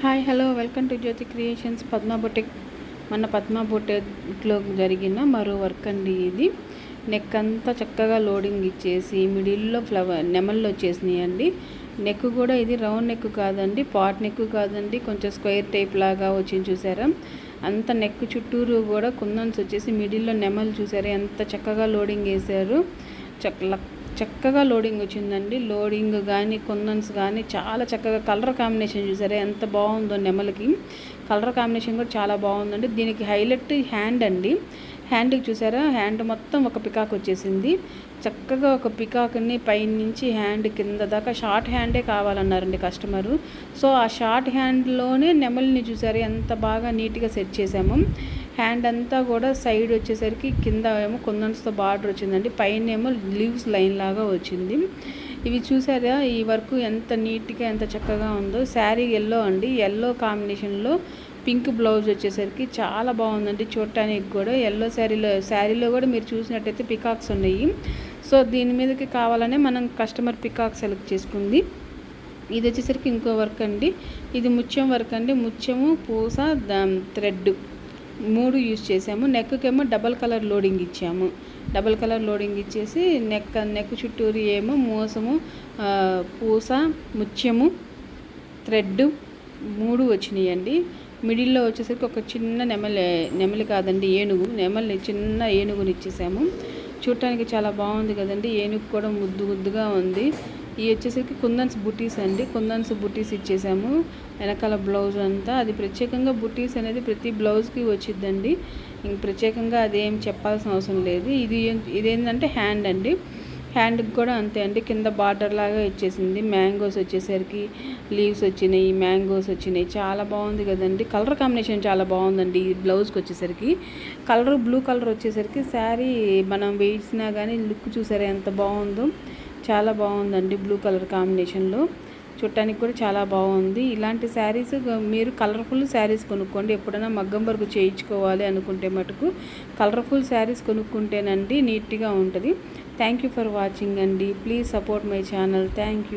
Hi hello welcome to Jyoti creations Padma boutique. మన పద్మా బొటిక్లో జరిగిన మరో వర్క్ అండి ఇది. నెక్ అంతా చక్కగా లోడింగ్ ఇచ్చేసి మిడిల్లో నెమళ్ళు వచ్చేసినాయి అండి. నెక్ కూడా ఇది రౌండ్ నెక్ కాదండి, పాట్ నెక్ కాదండి, కొంచెం స్క్వేర్ టైప్ లాగా వచ్చింది చూసారా. అంత నెక్ చుట్టూరు కూడా కుందన్స్ వచ్చేసి మిడిల్లో నెమలు చూసారా ఎంత చక్కగా లోడింగ్ వేసారు. చక్కగా లోడింగ్ వచ్చిందండి. లోడింగ్ కానీ కుందన్స్ కానీ చాలా చక్కగా కలర్ కాంబినేషన్ చూసారా ఎంత బాగుందో. నెమలికి కలర్ కాంబినేషన్ కూడా చాలా బాగుందండి. దీనికి హైలైట్ హ్యాండ్ అండి. హ్యాండ్కి చూసారా, హ్యాండ్ మొత్తం ఒక పికాక్ వచ్చేసింది. చక్కగా ఒక పికాక్ని పైన నుంచి హ్యాండ్ కింద దాకా షార్ట్ హ్యాండే కావాలన్నారండి కస్టమరు. సో ఆ షార్ట్ హ్యాండ్లోనే నెమలిని చూసారు ఎంత బాగా నీట్గా సెట్ చేసాము. హ్యాండ్ అంతా కూడా సైడ్ వచ్చేసరికి కింద ఏమో కుందన్స్తో బార్డర్ వచ్చిందండి, పైన ఏమో లీవ్స్ లైన్ లాగా వచ్చింది. ఇవి చూసారా ఈ వర్క్ ఎంత నీట్గా ఎంత చక్కగా ఉందో. శారీ ఎల్లో అండి, ఎల్లో కాంబినేషన్లో పింక్ బ్లౌజ్ వచ్చేసరికి చాలా బాగుందండి చూడటానికి కూడా. ఎల్లో శారీలో కూడా మీరు చూసినట్టయితే పికాక్స్ ఉన్నాయి. సో దీని మీదకి కావాలనే మనం కస్టమర్ పికాక్ సెలెక్ట్ చేసుకుంది. ఇది వచ్చేసరికి ఇంకో వర్క్ అండి. ఇది ముత్యం వర్క్ అండి. ముత్యము, పూస, థ్రెడ్ 3 యూజ్ చేసాము. నెక్కేమో డబల్ కలర్ లోడింగ్ ఇచ్చాము. డబల్ కలర్ లోడింగ్ ఇచ్చేసి నెక్ చుట్టూరు ఏమో మోసము, పూస, ముత్యము, థ్రెడ్ 3 వచ్చినాయండి. మిడిల్లో వచ్చేసరికి ఒక చిన్న నెమలి కాదండి, ఏనుగు. చిన్న ఏనుగుని ఇచ్చేసాము. చూడటానికి చాలా బాగుంది కదండి. ఏనుగు కూడా ముద్దుగా ఉంది. ఇవి వచ్చేసరికి కుందన్స్ బుటీస్ అండి. కుందన్స్ బుటీస్ ఇచ్చేసాము. వెనకాల బ్లౌజ్ అంతా అది ప్రత్యేకంగా బుటీస్ అనేది ప్రతి బ్లౌజ్కి వచ్చిద్దండి. ఇంక ప్రత్యేకంగా అదేం చెప్పాల్సిన అవసరం లేదు. ఇదేంటంటే హ్యాండ్ అండి. హ్యాండ్కి కూడా అంతే అండి, కింద బార్డర్ లాగా ఇచ్చేసింది. మ్యాంగోస్ వచ్చేసరికి లీవ్స్ వచ్చినాయి, మ్యాంగోస్ వచ్చినాయి. చాలా బాగుంది కదండి. కలర్ కాంబినేషన్ చాలా బాగుందండి. ఈ బ్లౌజ్కి వచ్చేసరికి కలర్ బ్లూ కలర్ వచ్చేసరికి శారీ మనం వేసినా కానీ లుక్ చూసారా ఎంత బాగుందో. చాలా బాగుందండి బ్లూ కలర్ కాంబినేషన్లో. చూడటానికి కూడా చాలా బాగుంది. ఇలాంటి శారీస్ మీరు కలర్ఫుల్ శారీస్ కొనుక్కోండి. ఎప్పుడైనా మగ్గం వర్క్ చేయించుకోవాలి అనుకుంటే మటుకు కలర్ఫుల్ శారీస్ కొనుక్కుంటేనండి నీట్గా ఉంటుంది. థ్యాంక్ యూ ఫర్ వాచింగ్ అండి. Please support my channel. Thank you.